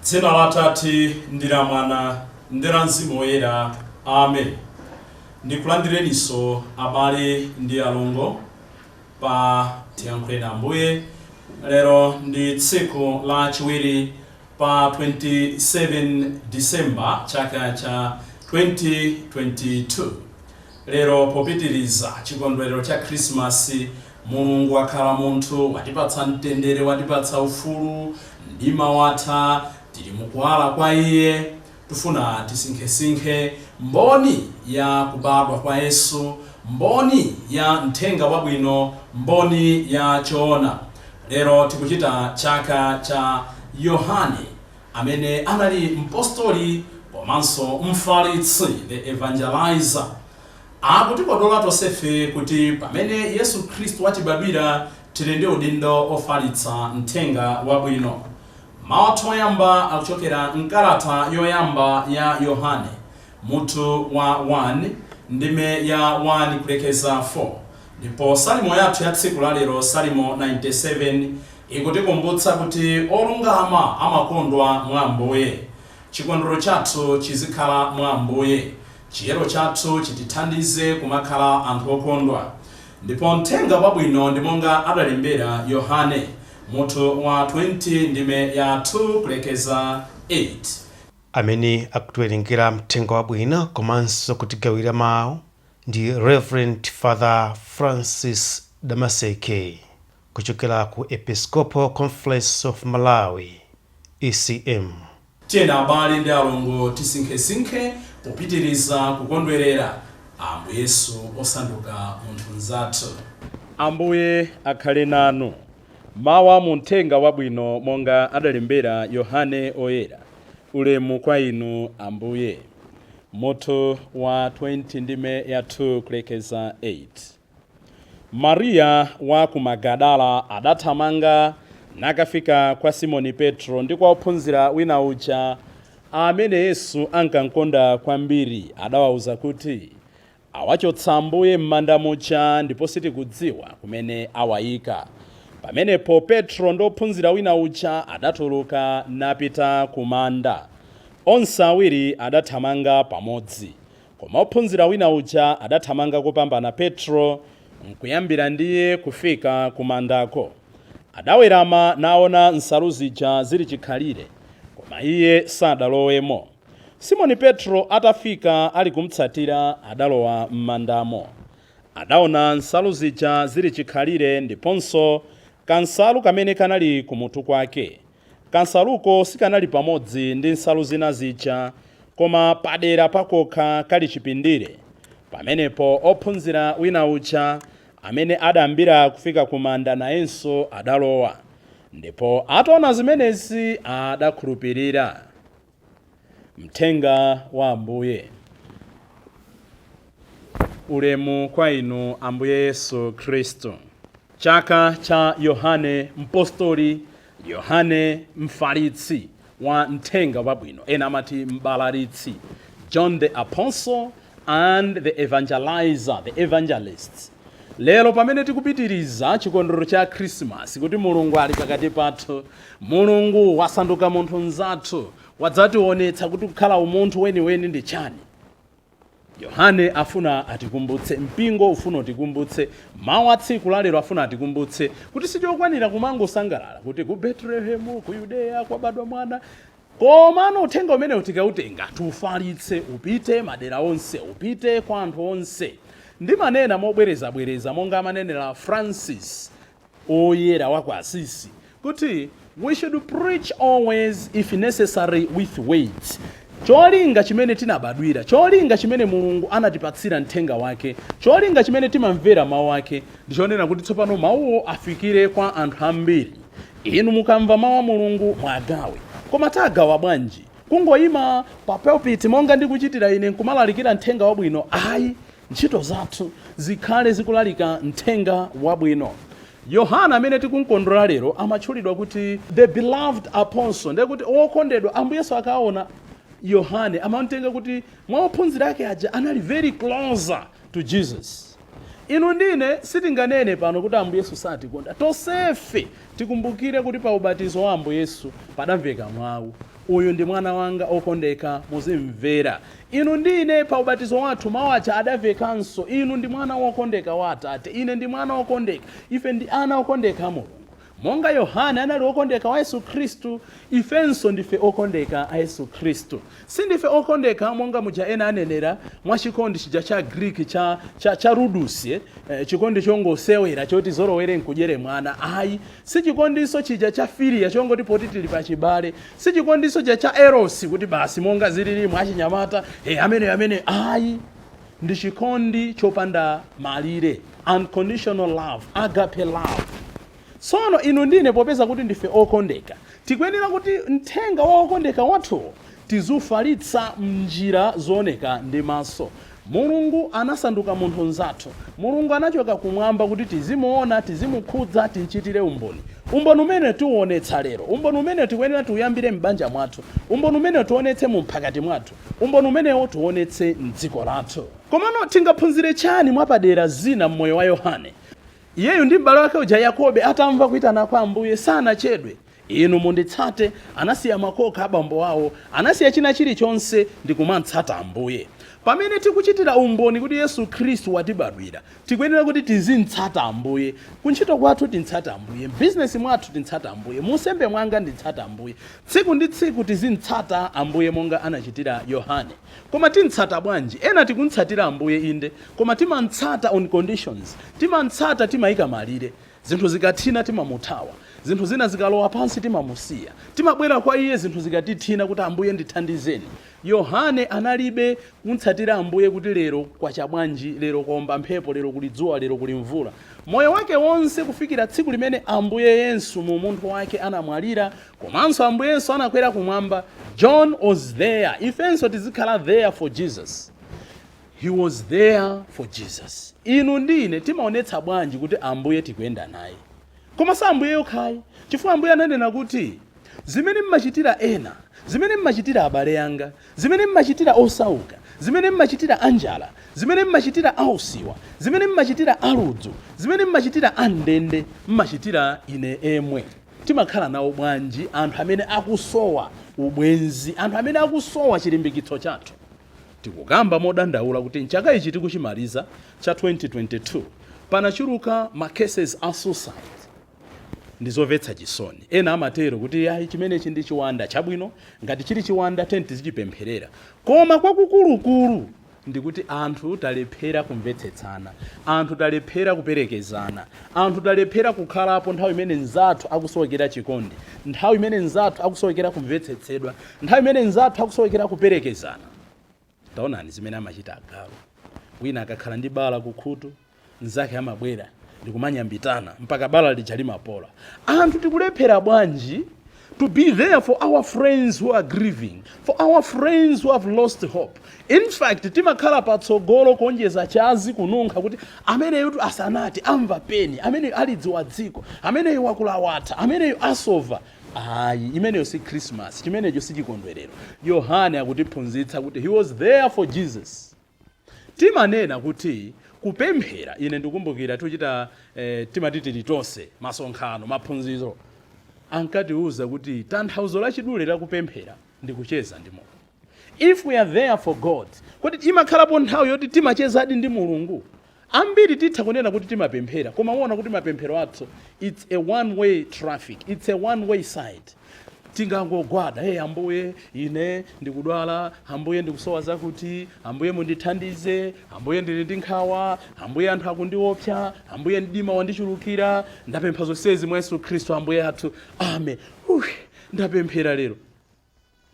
Dzina la Atate ndi la Mwana ndi la Mzimu Woyera. Amen. Ndikulandireniso abale ndi alongo pa tiyankhule na Ambuye. Lero ndi tsiku la chiwiri pa 27 December chaka cha 2022. Lero popitiriza chikondwerero cha Christmas, Mulungu akhala munthu, watipatsa mtendere, watipatsa ufulu, mdima watha, tili mukuwala kwa Iye. Tufuna tisinkhe mboni ya kubadwa kwa Yesu, mboni ya mthenga wabwino, mboni ya choona. Lero tikuchita chaka cha Yohane, amene anali mpostoli komanso mfalitsi, the evangelizer. Akutikodola tonsefe kuti pamene Yesu Khristu watibadwira tili ndi udindo ofalitsa mthenga wabwino. Mawu oyamba akuchokera mkalata yoyamba ya Yohane, mutu wa 1 ndime ya 1 kulekeza 4. Ndipo salimo yathu ya tsiku la lero, salimo 97, ikutikumbutsa kuti olungama amakondwa mwa Ambuye. Chikondwero chathu chizikhala mwa Ambuye. Chiyero chathu chitithandize kumakhala anthu okondwa. Ndipo mthenga wabwino ndi monga adalembera Yohane, mutu wa 20 ndime ya 2 kulekeza 8. Amene akutiwerengera mthenga wabwino komanso kutigawira mawu ndi Reverend Father Francis Damaseke kuchokera ku Episcopal Conference of Malawi, ECM. Tiyena abale ndi alongo tisinkhe popitiriza kukondwerera Ambuye Yesu osanduka munthu mzathu. Ambuye akhale nanu. Mawu mu mthenga wabwino monga adalembera Yohane oyera. Ulemu kwa inu Ambuye. Mutu wa 20 ndime ya 2 kulekeza 8. Maria wa ku Magadala adathamanga nakafika kwa Simoni Petro ndi kwa ophunzira wina uja amene Yesu ankankonda kwambiri. Adawauza kuti awachotsa Ambuye m'manda muja ndipo sitikudziwa kumene awayika. Pamenepo Petro ndi ophunzira wina uja adatuluka napita ku manda. Onse awiri adathamanga pamodzi, koma ophunzira wina uja adathamanga kopambana Petro, nkuyambira ndiye kufika ku mandako. Adawerama naona nsalu zija zili chikhalire, koma iye sadalowemo. Simoni Petro atafika ali kumtsatira adalowa m'mandamo. Adaona nsalu zija zili chikhalire ndiponso kansalu kamene kanali kumutu kwake. Kansaluko sikanali pamodzi ndi nsalu zina zija, koma padera pakokha kali chipindire. Pamenepo ophunzira wina uja amene adayambira kufika ku manda nayenso adalowa. Ndipo ataona zimenezi adakhulupirira. Mthenga wa Ambuye. Ulemu kwa inu Ambuye Yesu Khristu. Chaka cha Yohane Mpostoli, Yohane mfalitsi wa mthenga wabwino, ena amati mbalalitsi, John the Apostle and the Evangelizer, the Evangelist. Lero pamene tikupitiriza chikondwerero cha Christmas, kuti Mulungu ali pakati pathu, Mulungu wasanduka munthu mzathu, wadzationetsa kuti kukhala umunthu weniweni ndi chani. Yohane afuna atikumbutse, mpingo ufuna atikumbutse, mawu a tsiku la lero afuna atikumbutse kuti sichokwanira kumangosangalala kuti ku Betlehemu, ku Yudeya kwabadwa mwana. Koma uthenga umene tikautenga tufalitse, upite madera onse, upite kwa anthu onse. Ndi manena mobwereza monga manenera Francis oyera wa ku Asisi kuti we should preach always if necessary with weight. Cholinga chimene tinabadwira, cholinga chimene Mulungu anatipatsira mthenga wake, cholinga chimene timamvera mawu ake, ndichonena kuti tsopano mawuwo afikire kwa anthu ambiri. Inu mukamva mawu a Mulungu mwagawe. Koma tagawa bwanji? Kungoyima pa pulpit monga ndikuchitira ine nkumalalikira mthenga wabwino? Ayi, ntchito zathu zikhale zikulalika mthenga wabwino. Yohane amene tikunkondwera lero amatchulidwa kuti the beloved apostle, ndiye kuti okondedwa. Ambuye Yesu akaona Yohane amamutenga kuti mwa ophunzira ake aja anali very closer to Jesus. inu ndine sitinganene pano kuti Ambuye Yesu satikonda. Tonsefe tikumbukire kuti pa ubatizo wa Ambuye Yesu padamveka mawu, uyu ndi mwana wanga okondeka, muzimvera. Inu ndine pa ubatizo wathu mawu aja adamvekanso, inu ndi mwana wokondeka wa Atate, ine ndi mwana wokondeka, ife ndi ana okondeka a Mulungu. Monga Yohane anali okondeka wa Yesu Khristu, ifenso ndife okondeka a Yesu Khristu. Sindife okondeka monga muja ena anenera mwa chikondi chija cha Greek cha Rudus, chikondi chongosewera choti zorowere nkujere mwana. Ayi, si chikondiso chija cha Filia chongoti poti tili pa chibale, si chikondiso cha Eros kuti basi monga zilili mwachinyamata, amene. Ayi, ndi chikondi chopanda malire, unconditional love, agape love. Sono inu ndine popeza kuti ndife okondeka, tikuyenera kuti mthenga wa okondeka wathu tizufalitsa mnjira zooneka ndi maso. Mulungu anasanduka munthu nzathu. Mulungu anachoka kumwamba kuti tizimuona, tizimukhudza, tinchitire umboni. Umboni umene tiuonetsa lero, umboni umene tikuyenera tiuyambire m'banja mwathu, umboni umene tionetse mu mphakati mwathu, umboni umenewo tionetse m'dziko lathu. Komano tingaphunzire chani mwapadera zina mmoyo wa Yohane? Iyeyu ndi m'bale wake uja Yakobe atamva kuitana kwa Ambuye sanachedwe. Inu munditsate, anasiya makoka abambo awo, anasiya china chilichonse ndi kumatsata Ambuye. Pamene tikuchitira umboni kuti Yesu Khristu watibadwira, tikuyenera kuti tizintsata Ambuye. Kuntchito kwathu tintsata Ambuye, business mwathu tintsata Ambuye, musembe mwanga nditsata Ambuye. Tsiku ndi tsiku tizintsata Ambuye monga anachitira Yohane. Koma tintsata bwanji? Ena tikuntsatira Ambuye inde, koma timantsata on conditions. Timantsata timayika malire. Zinthu zikathina timamuthawa, zinthu zina zikalowa pansi timamusiya, timabwera kwa iye zinthu zikatithina kuti Ambuye ndithandizeni. Yohane analibe kuntsatira Ambuye kuti lero kwacha bwanji, lero komba mphepo, lero kuli dzuwa, lero kuli mvula. Moyo wake wonse kufikira tsiku limene Ambuye Yesu mu munthu wake anamwalira, komanso Ambuye Yesu anakwera kumwamba. John was there. Ifenso tizikhala there for Jesus. He was there for Jesus. Inu ndine timaonetsa bwanji kuti Ambuye tikuyenda naye. Koma sa Ambuye yokhayi, chifukwa Ambuye ananena kuti zimene mmachitira ena, zimene mmachitira abale anga, zimene mmachitira osauka, zimene mmachitira anjala, zimene mmachitira ausiwa, zimene mmachitira aludzu, zimene mmachitira andende, mmachitira ine emwe. Timakhala nawo bwanji anthu amene akusowa ubwenzi, anthu amene akusowa chilimbikitso chathu. Tikukamba modandaula kuti nchaka ichi tikuchimaliza cha 2022 panachuluka ma cases a suicide. Ndizomvetsa chisoni. Ena amatero kuti ayi chimenechi ndi chiwanda chabwino, ngati chili chiwanda tizichipempherera. Koma kwakukulukulu ndikuti anthu talephera kumvetsetsana, anthu talephera kuperekezana, anthu talephera kukhalapo nthawi imene nzathu akusowekera chikondi, nthawi imene nzathu akusowekera kumvetsetsedwa, nthawi imene nzathu akusowekera kuperekezana. Taonani zimene amachita agalu. Wina akakhala ndi bala kukhutu, nzake amabwera ndikumanyambitana mpaka bala lija limapola. Anthu tikulephera bwanji to be there for our friends who are grieving, for our friends who have lost hope. In fact, timakhala patsogolo kuonjeza chazi kununkha kuti ameneyo asanati amva peni, ameneyo alidziwa dziko, ameneyo wakulawatha, ameneyo asova. Ayi, imeneyo si Christmas, chimeneyo si chikondwerero. Yohane akutiphunzitsa kuti he was there for Jesus. Timanena kuti kupemphera, ine ndikumbukira tuchita timatitiri tonse masonkhano, maphunziro. Ankatiuza kuti tanthauzo la chidule la kupemphera ndi kucheza ndi Mulungu. If we are there for God, kuti imakhalapo nthawi yoti timachezadi ndi Mulungu. Ambiri titha kunena kuti timapemphera, koma muona kuti mapemphero athu it's a one way traffic, it's a one way side. Tingangogwada, Ambuye ine ndikudwala, Ambuye ndikusowa zakuti, Ambuye mundithandize, Ambuye ndili ndi nkhawa, Ambuye anthu akundiopsa, Ambuye mdima wandichulukira, ndapempha zonsezi mwa Yesu Khristu Ambuye athu. Amen. Ndapemphera lero.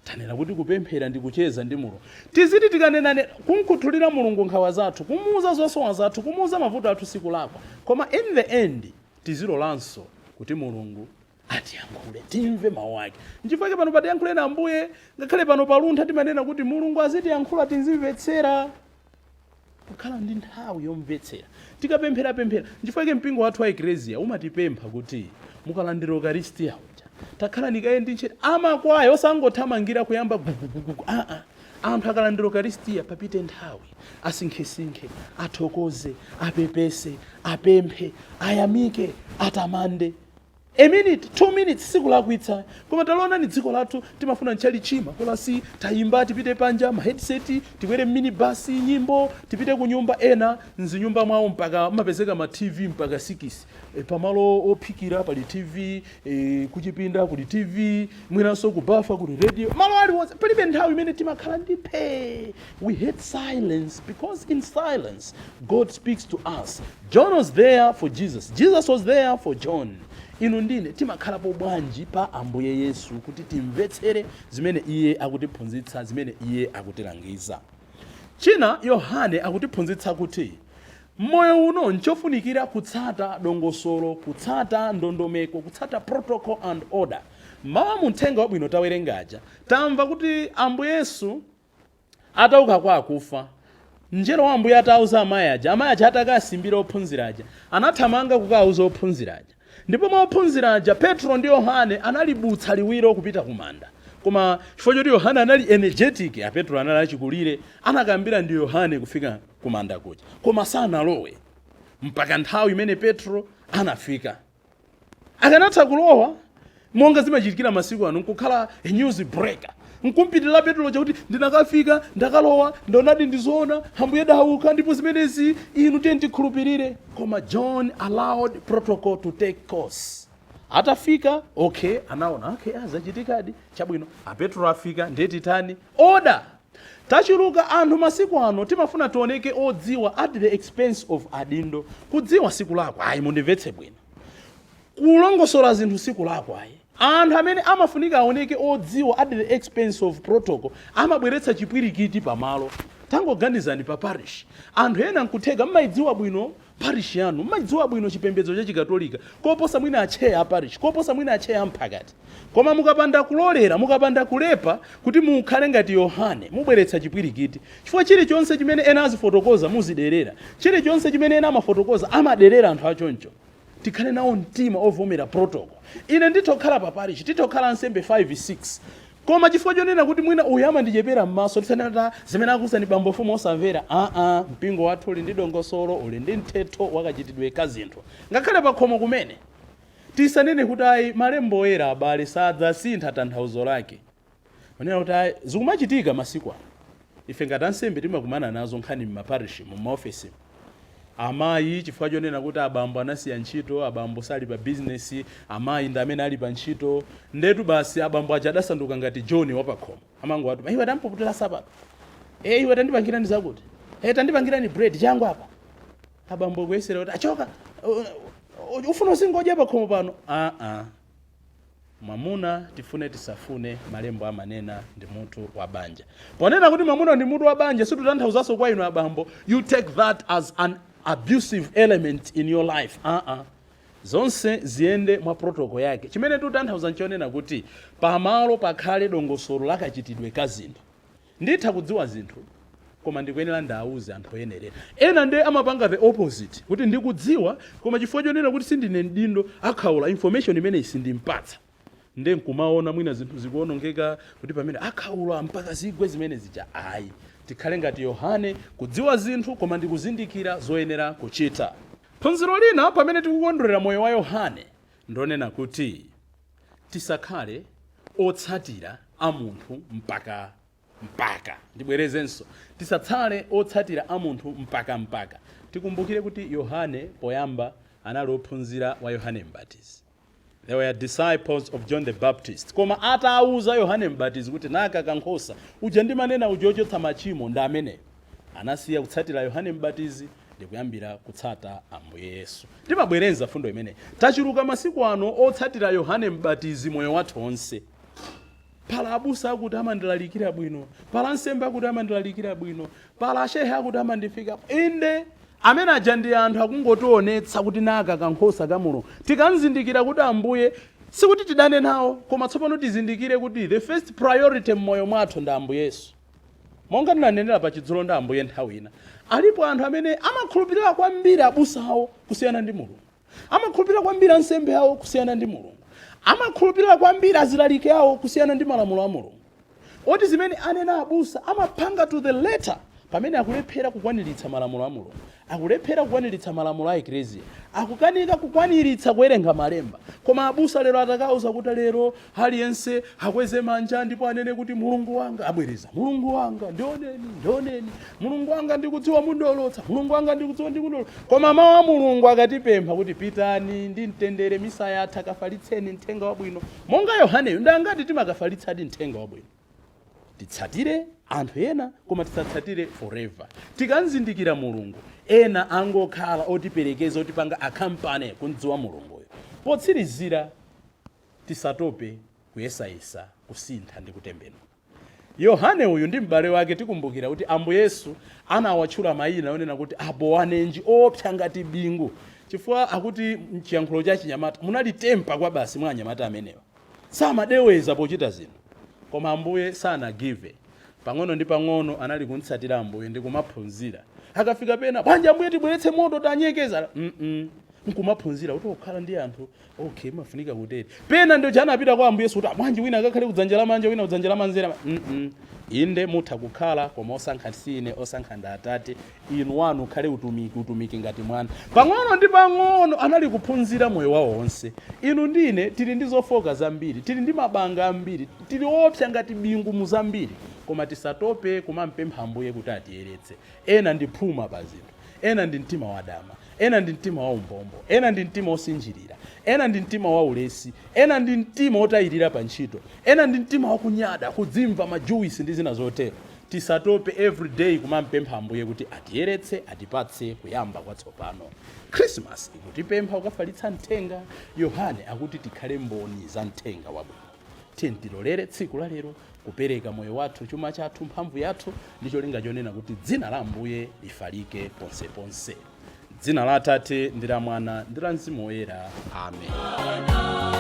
Tanena kuti kupemphera ndi kucheza ndi Mulungu. Tiziti tikanena kumkuthulira Mulungu nkhawa zathu, kumuuza zosowa zathu, kumuuza mavuto athu siku lako. Koma in the end tizilolanso kuti Mulungu atiyankhule, timve mawu ake. Nchifukwa pano patiyankhule na Ambuye, ngakhale pano paluntha timanena kuti Mulungu azitiyankhula tizimvetsera. Kukhala ndi nthawi yomvetsera. Tikapemphera. Nchifukwa mpingo wathu wa Eklesia umatipempha kuti mukalandira Eucharistia uja. Takhala ndikaye ndi ntchito amakwaya osangothamangira kuyamba gugugugu. anthu akalandira ukaristiya papite nthawi asinkhe-sinkhe, athokoze, apepese, apemphe, ayamike, atamande. A minute, 2 minutes, siku lakuitsa. Koma talona ni dziko lathu timafuna nchali chima. Kola si tayimba tipite panja ma headset, tikwere minibus nyimbo, tipite ku nyumba ena, nzinyumba mwawo mpaka mapezeka ma TV mpaka 6. Pamalo ophikira pali TV, kuchipinda kuli TV, mwinanso kubafa kuli radio. Malo ali wonse palibe nthawi imene timakhala ndipe. We hate silence because in silence God speaks to us. John was there for Jesus. Jesus was there for John. Inu ndine timakhalapo bwanji pa Ambuye Yesu kuti timvetsere zimene iye akutiphunzitsa, zimene iye akutilangiza. China Yohane akutiphunzitsa kuti moyo uno nchofunikira kutsata dongosolo, kutsata ndondomeko, kutsata protocol and order. Mawa muthenga wabwino tawerengaja tamva kuti Ambuye Yesu atauka kwa akufa. Njero wa Ambuye atauza amayi aja atakasimbira ophunziraja, anathamanga kukauza ophunziraja. Ndipo maophunziraja Petro ndi Yohane analibutsa liwiro kupita kumanda. Koma chifukwa choti Yohane anali energetic, a Petro anali achikulire, anakambira ndi Yohane kufika kumanda kuja. Koma sanalowe mpaka nthawi imene Petro anafika. Akanatha kulowa monga zimachitikira masiku ano nkukhala a news breaker. Nkumpitira Petro chakuti ndinakafika, ndakalowa, ndonadi ndizoona, Ambuye dauka ndipo zimenezi inu tikhulupirire. Koma John allowed protocol to take course. Atafika, okay, anaona, okay, azachitikadi, chabwino. A Petro afika, ndeti tani, order. Tachiruka anthu masiku ano timafuna tioneke odziwa at the expense of adindo. Kudziwa siku lako, ayi mundimvetse bwino. Kulongosola zinthu siku lako ayi. Anthu amene amafunika aoneke odziwa at the expense of protocol amabweretsa chipwirikiti pamalo. Tangoganizani pa parish. Anthu ena nkutheka mmaidziwa bwino parish yanu, mmaidziwa bwino chipembedzo cha Chikatolika, koposa mwina acheya a parish, koposa mwina acheya amphakati. Koma mukapanda kulolera, mukapanda kulepa kuti mukhale ngati Yohane, mubweretsa chipwirikiti. Chifukwa chilichonse chimene ena azifotokoza muziderera, chilichonse chimene ena amafotokoza amaderera anthu achoncho. Tikhale nawo mtima ovomera protocol. Ine nditokhala pa parish, titokhala nsembe 5-6. Koma chifukwa chonena kuti mwina uyama ndichepera m'maso tisanata zimene akusa ni bambo fumu osamvera. Mpingo wathu uli ndi dongosolo, uli ndi mthetho wakachitidwe ka zinthu. Ngakhale pa khomo kumene tisanene kuti ayi malembo oyera abale sadzasintha tanthauzo lake. Manena kuti ayi zikumachitika masiku ano. Ife ngati ansembe timakumana nazo nkhani m'maparish, m'maofesi. Amayi chifukwa chonena kuti abambo anasiya ntchito, abambo sali pa business, amayi ndi amene ali pa ntchito, ndetu basi abambo aja adasanduka ngati John wapakhomo. Amango atu, iwe tampoputira sapato. Iwe tandipangirani zakuti. Tandipangirani bread changu apa. Abambo kuyesera kuti achoka. Ufuna usingodya pakhomo pano. Mwamuna tifune tisafune malembo amanena ndi mutu wa banja. Ponena kuti mwamuna ndi mutu wa banja situtanthauzanso kwa inu abambo, you take that as an abusive element in your life. Zonse ziende mwa protocol yake. Chimene tutanthauza nchonena kuti pamalo pakhale dongosolo lakachitidwe ka zinthu. Nditha kudziwa zinthu koma ndikuyenera ndauze anthu oyenerera. Ena nde amapanga the opposite, kuti ndikudziwa koma chifukwa chonena kuti sindine mdindo akhaula information imene isindimpatsa. Nde nkumaona mwina zinthu zikuonongeka kuti pamene akhaula mpaka zigwe zimene zija ayi. Tikhale ngati Yohane kudziwa zinthu koma ndikuzindikira zoyenera kuchita. Phunziro lina pamene tikukondwerera moyo wa Yohane ndonena kuti tisakhale otsatira a munthu mpaka. Ndibwerezenso, tisatsale otsatira a munthu mpaka. Tikumbukire kuti Yohane poyamba anali ophunzira wa Yohane Mbatizi. They were disciples of John the Baptist. Koma atauza Yohane Mbatizi kuti naka kankhosa uja ndimanena ujochotsa machimo ndi amene anasiya kutsatira Yohane Mbatizi ndi kuyambira kutsata Ambuye Yesu. Timabwerenza fundo imene tachiruka masiku ano otsatira Yohane Mbatizi moyo wathu onse. Pala abusa akuti amandilalikira bwino, pala nsembe akuti amandilalikira bwino, pala ashehe akuti amandifika. Inde amene aja ndi anthu akungotionetsa kuti naka kankhosa ka Mulungu. Tikanzindikira kuti Ambuye sikuti tidane nawo, koma tsopano tizindikire kuti the first priority mmoyo mwathu ndi Ambuye Yesu. Monga ndinanenera pa chidzulo ndi Ambuye nthawi ina. Alipo anthu amene amakhulupirira kwambiri abusa awo kusiyana ndi Mulungu. Amakhulupirira kwambiri ansembe awo kusiyana ndi Mulungu. Amakhulupirira kwambiri azilalike awo kusiyana ndi malamulo a Mulungu. oti zimene anena abusa amapanga to the letter pamene akulephera kukwaniritsa malamulo a Mulungu, akulephera kukwaniritsa malamulo a Eklesia, akukanika kukwaniritsa kuwerenga malemba. Koma abusa lero atakauza kuti lero aliyense akweze manja ndipo anene kuti Mulungu wanga, abwereza Mulungu wanga ndioneni, Mulungu wanga ndikudziwa mundolotsa, Mulungu wanga ndikudziwa ndikundolotsa. Koma mawu a Mulungu akatipempha kuti pitani ndi mtendere misa yatha kafalitseni mthenga wabwino, monga Yohaneyo ndangati timakafalitsadi mthenga wabwino. Titsatire anthu ena koma tisatsatire forever. Tikanzindikira Mulungu ena angokhala otiperekeza otipanga akampani kundziwa Mulunguyo. Potsirizira tisatope kuyesayesa kusintha ndi kutembenuka. Yohane uyu ndi m'bale wake tikumbukira kuti Ambuye Yesu anawatchula mayina onena kuti abowanenji opsa ngati bingu, chifukwa akuti mchiyankhulo cha Chinyamata munalitempa kwa basi mwa anyamata amenewa, samadeweza pochita zinthu. Koma Ambuye sanagive, pang'ono ndi pang'ono anali kuntsatira Ambuye ndi kumaphunzira. Akafika pena bwanji Ambuye tibweretse moto tanyekeza, nkumaphunzira kuti okhala ndi anthu okay mafunika kuteri. Pena ndio chanapita kwa Ambuye Yesu kuti bwanji wina akakhale kudzanja lamanja wina kudzanja lamanzera. Inde mutha kukhala koma osankha sine osankha ndi Atate, inu wanu khale utumiki ngati mwana. Pang'ono ndi pang'ono anali kuphunzira moyo wawo wonse. Inu ndine tili ndi zofoka zambiri, tili ndi mabanga ambiri, tili opsa ngati bingu muzambiri, koma tisatope kumampempha Ambuye kuti atiyeretse. Ena ndi phuma pa zinthu, ena ndi mtima wadama, ena ndi mtima wa umbombo, ena ndi mtima osinjirira, ena ndi mtima wa ulesi, ena ndi mtima otayirira pa ntchito, ena ndi mtima wakunyada kudzimva majuwisi ndi zina zotero. Tisatope every day kumampempha Ambuye kuti atiyeretse, atipatse kuyamba kwatsopano. Christmas ikutipempha kukafalitsa mthenga, Yohane akuti tikhale mboni za mthenga wabwino. Tilolere tsiku la lero kupereka moyo wathu, chuma chathu, mphamvu yathu ndi cholinga chonena kuti dzina la Ambuye lifalike ponseponse. Dzina la Atate ndi la Mwana ndi la Mzimu Woyera. Amen.